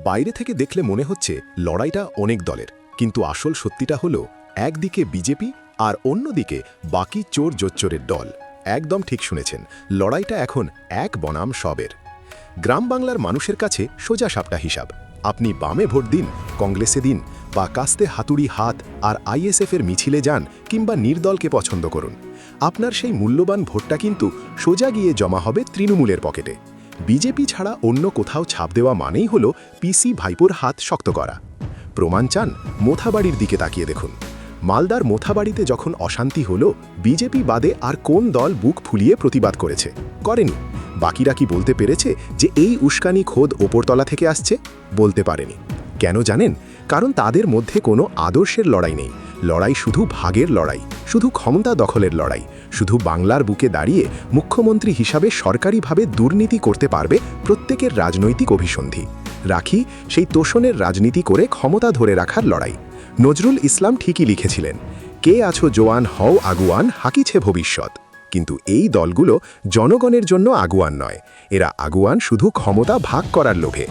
বাইরে থেকে দেখলে মনে হচ্ছে লড়াইটা অনেক দলের, কিন্তু আসল সত্যিটা হলো একদিকে বিজেপি আর অন্যদিকে বাকি চোর জোচ্চোরের দল। একদম ঠিক শুনেছেন, লড়াইটা এখন এক বনাম সবের। গ্রাম বাংলার মানুষের কাছে সোজা সাপটা হিসাব। আপনি বামে ভোট দিন, কংগ্রেসে দিন, বা কাস্তে হাতুড়ি হাত আর আইএসএফের মিছিলে যান, কিংবা নির্দলকে পছন্দ করুন, আপনার সেই মূল্যবান ভোটটা কিন্তু সোজা গিয়ে জমা হবে তৃণমূলের পকেটে। বিজেপি ছাড়া অন্য কোথাও ছাপ দেওয়া মানেই হলো পিসি ভাইপোর হাত শক্ত করা। প্রমাণ চান? মোথাবাড়ির দিকে তাকিয়ে দেখুন। মালদার মোথাবাড়িতে যখন অশান্তি হলো, বিজেপি বাদে আর কোন দল বুক ফুলিয়ে প্রতিবাদ করেছে? করেনি। বাকিরা কি বলতে পেরেছে যে এই উস্কানি খোদ ওপরতলা থেকে আসছে? বলতে পারেনি। কেন জানেন? কারণ তাদের মধ্যে কোনো আদর্শের লড়াই নেই। লড়াই শুধু ভাগের লড়াই, শুধু ক্ষমতা দখলের লড়াই, শুধু বাংলার বুকে দাঁড়িয়ে মুখ্যমন্ত্রী হিসাবে সরকারিভাবে দুর্নীতি করতে পারবে প্রত্যেকের রাজনৈতিক অভিসন্ধি। রাখি সেই তোষণের রাজনীতি করে ক্ষমতা ধরে রাখার লড়াই। নজরুল ইসলাম ঠিকই লিখেছিলেন, কে আছো জোয়ান হও আগুয়ান, হাকিছে ভবিষ্যৎ। কিন্তু এই দলগুলো জনগণের জন্য আগুয়ান নয়, এরা আগুয়ান শুধু ক্ষমতা ভাগ করার লোভে।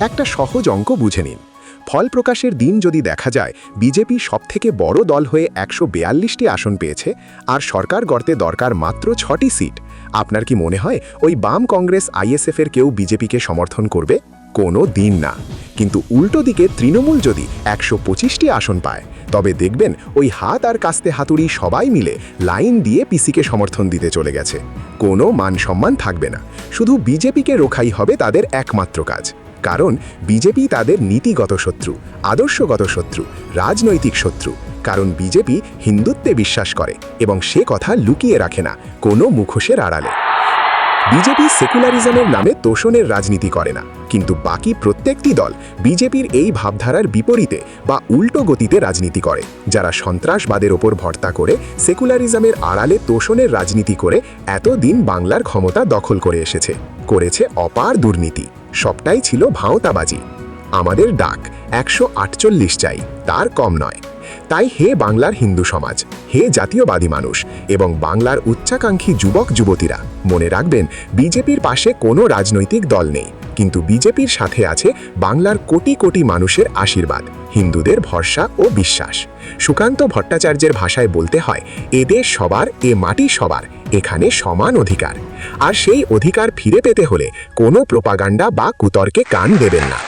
একটা সহজ অঙ্ক বুঝে নিন। ফল প্রকাশের দিন যদি দেখা যায় বিজেপি সবথেকে বড় দল হয়ে 142টি আসন পেয়েছে আর সরকার গড়তে দরকার মাত্র 6টি সিট, আপনার কি মনে হয় ওই বাম কংগ্রেস আইএসএফের কেউ বিজেপিকে সমর্থন করবে? কোনো দিন না। কিন্তু উল্টো দিকে তৃণমূল যদি 125টি আসন পায়, তবে দেখবেন ওই হাত আর কাস্তে হাতুড়ি সবাই মিলে লাইন দিয়ে পিসিকে সমর্থন দিতে চলে গেছে। কোনো মান সম্মান থাকবে না, শুধু বিজেপিকে রোখাই হবে তাদের একমাত্র কাজ। কারণ বিজেপি তাদের নীতিগত শত্রু, আদর্শগত শত্রু, রাজনৈতিক শত্রু। কারণ বিজেপি হিন্দুত্বে বিশ্বাস করে এবং সে কথা লুকিয়ে রাখে না কোনো মুখোশের আড়ালে। বিজেপি সেকুলারিজমের নামে তোষণের রাজনীতি করে না, কিন্তু বাকি প্রত্যেকটি দল বিজেপির এই ভাবধারার বিপরীতে বা উল্টো গতিতে রাজনীতি করে, যারা সন্ত্রাসবাদের ওপর ভরসা করে সেকুলারিজমের আড়ালে তোষণের রাজনীতি করে এতদিন বাংলার ক্ষমতা দখল করে এসেছে, করেছে অপার দুর্নীতি। সবটাই ছিল ভাঁওতাবাজি। আমাদের ডাক 148 চাই, তার কম নয়। তাই হে বাংলার হিন্দু সমাজ, হে জাতীয়বাদী মানুষ এবং বাংলার উচ্চাকাঙ্ক্ষী যুবক যুবতীরা, মনে রাখবেন বিজেপির পাশে কোনো রাজনৈতিক দল নেই, কিন্তু বিজেপির সাথে আছে বাংলার কোটি কোটি মানুষের আশীর্বাদ, হিন্দুদের ভরসা ও বিশ্বাস। সুকান্ত ভট্টাচার্যের ভাষায় বলতে হয়, এ দেশ সবার, এ মাটি সবার, এখানে সমান অধিকার। আর সেই অধিকার ফিরে পেতে হলে কোনো প্রোপাগান্ডা বা কুতর্কে কান দেবেন না।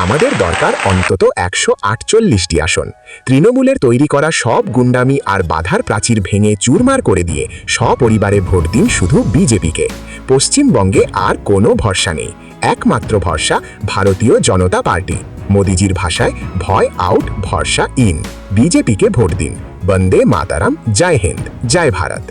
আমাদের দরকার অন্তত 148টি আসন। তৃণমূলের তৈরি করা সব গুন্ডামি আর বাধার প্রাচীর ভেঙে চুরমার করে দিয়ে সপরিবারে ভোট দিন শুধু বিজেপিকে। পশ্চিমবঙ্গে আর কোনো ভরসা নেই, একমাত্র ভরসা ভারতীয় জনতা পার্টি। মোদিজির ভাষায়, ভয় আউট, ভরসা ইন। বিজেপিকে ভোট দিন। বন্দে মাতারাম, জয় হিন্দ, জয় ভারত।